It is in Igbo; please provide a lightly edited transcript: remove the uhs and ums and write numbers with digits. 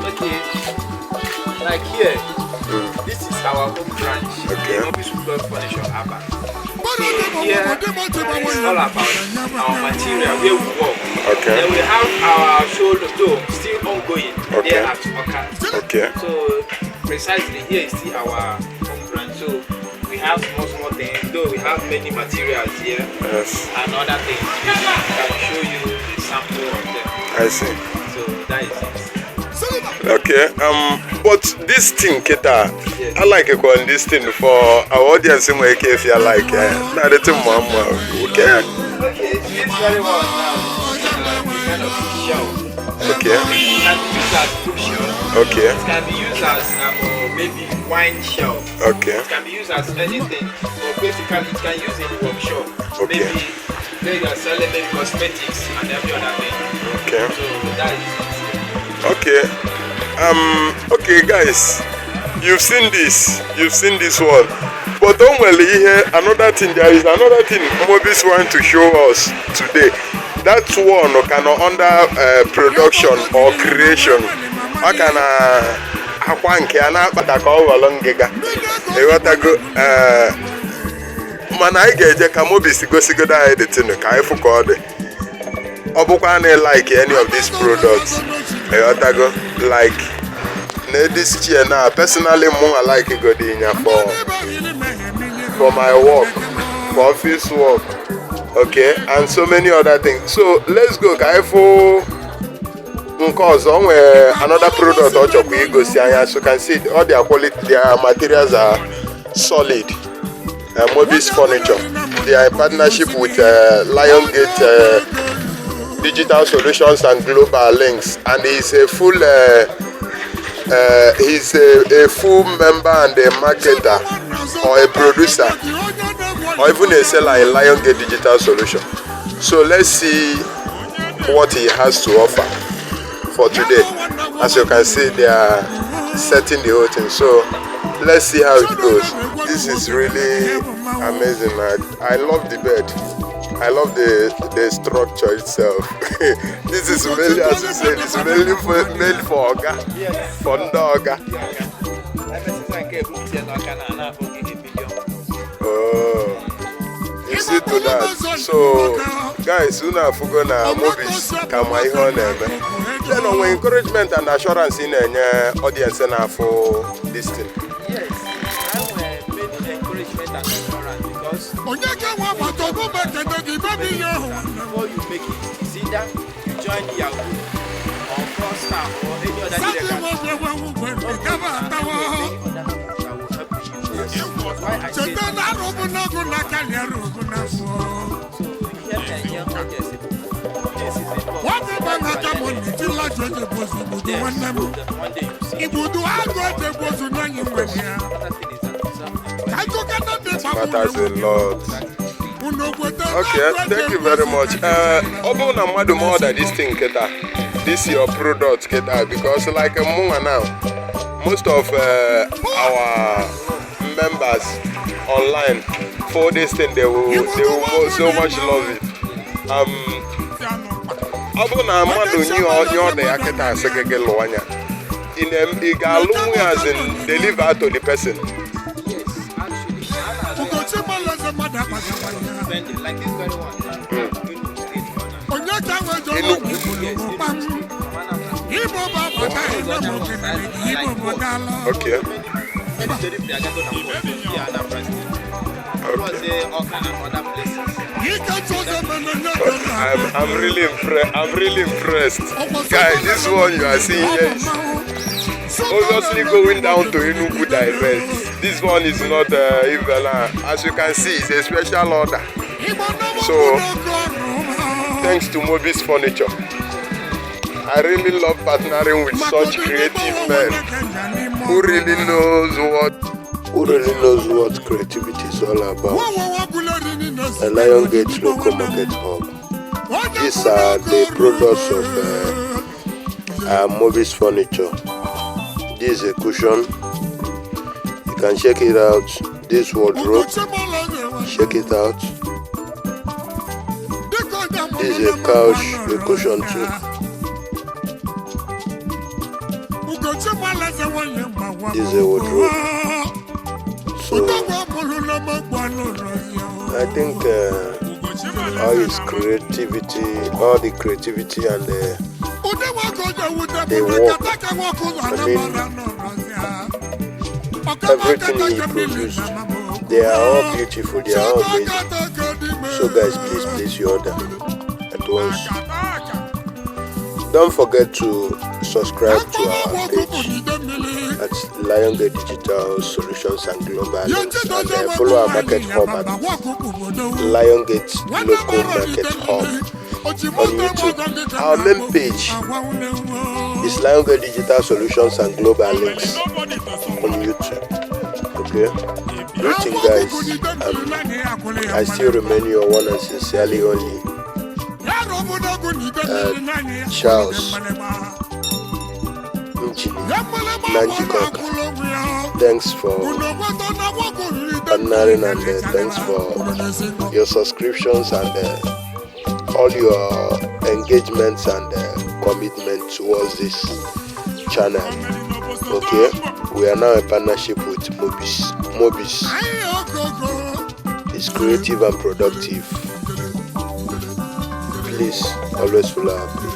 Okay, like here, this is our home branch. Okay. Mobis Woodwork Furniture Abba. Here is all about our material where we work. Okay. Then we have our shoulder door still ongoing. Okay. There at Oka. Okay. So precisely here is still our home branch. So we have small things. Though we have many materials here. Yes. And other things. I can show you a sample of them. I see. So that is it. Okay. But this thing, Keta, Yes. I like it on this thing for our audience. If you like, now the thing, mama. Okay. Okay, this very one now. Kind of shelf. Okay. It can be used as bookshelf. Okay. It can be used as maybe wine shelf. Okay. It can be used as anything. But basically, it can use in workshop. Okay. Maybe where you are selling maybe cosmetics and every other thing. Okay. So that is it. Okay. Okay, guys. You've seen this one. But don't worry, here another thing. There is another thing Mobis want to show us today. That one can under production or creation. I can mana anyị ga-eje ka Mobis gosigodo anyị the thing ka anyị fụ ka ọ dị. Ọ bụkwa na like any of these products. Like this chair now, personally I like it for my work, for office work, okay, and so many other things. So let's go Kaifo because another product as you can see all their quality, their materials are solid. Mobis Furniture, they are in partnership with Liongate Digital Solutions and Global Links, and he's a full he's a full member and a marketer or a producer or even a seller in Liongate Digital Solution. So let's see what he has to offer for today. As you can see, they are setting the whole thing. So let's see how it goes. This is really amazing. I love the bed. I love the structure itself. This is mainly, as you said, it's mainly made for Oga, for Oga. Oh, you see to that. So, guys, soon after gonna Mobis come here on them. Then on encouragement and assurance in the audience and for this thing. Yes, I have many encouragement and assurance because before you make it, it's either you join the Yahoo or Crosstar or any other direction. Why I say that? Matters a lot. Okay, thank you very much. Open more than this thing, Keta. This your product, Keta, because like a moment now, most of our members online for this thing they will so much love it. Open as in deliver to the person. Like this very one. Okay. I'm really impressed. Guys, this one you are seeing here is obviously going down to Enugu direct. This one is not Ivela. As you can see, it's a special order. So, thanks to Mobis Furniture. I really love partnering with such creative men who really knows what creativity is all about. The Liongate Local Market Hub. These are the products of Mobis Furniture. This is a cushion. You can check it out. This wardrobe. Check it out. This is a couch, a cushion too. This is a wardrobe. So I think all his creativity, all the creativity and the work, everything he produced, they are all beautiful, they are all amazing. So guys, please place your order at once. Don't forget to subscribe to our page at Liongate Digital Solutions and Global Links, and follow our market hub at Liongate Local Market Hub on YouTube. Our main page is Liongate Digital Solutions and Global Links on YouTube. Okay? Greeting guys, I still remain your one and sincerely only Charles Nanjikok. Thanks for partnering and thanks for your subscriptions and all your engagements and commitment towards this channel. Okay, we are now in partnership with Mobis. Mobis is creative and productive. Please always follow our page.